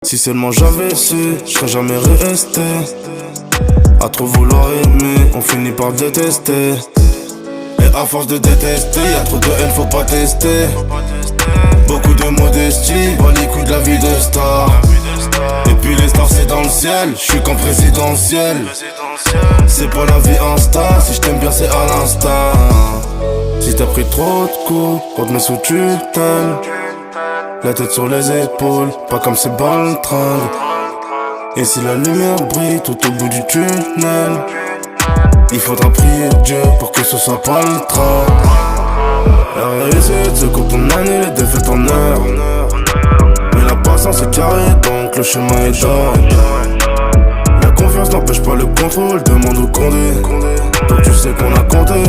Si seulement j'avais su, je serais jamais resté. À trop vouloir aimer, on finit par détester. Et à force de détester, y'a trop de haine, faut pas tester. Beaucoup de modestie, bas les coups de la vie de star. Et puis les stars c'est dans le ciel, je suis qu'en présidentiel. C'est pas la vie Insta, si je t'aime bien c'est à l'instant. Si t'as pris trop de coups, on te met sous tutelle. La tête sur les épaules, pas comme ces baltringues. Et si la lumière brille tout au bout du tunnel, il faudra prier Dieu pour que ce soit pas le train. La réussite se coupe en année, les défaites en heure. Mais la patience est carrée, donc le chemin est d'or. La confiance n'empêche pas le contrôle, demande au Condé. Donc tu sais qu'on a compté.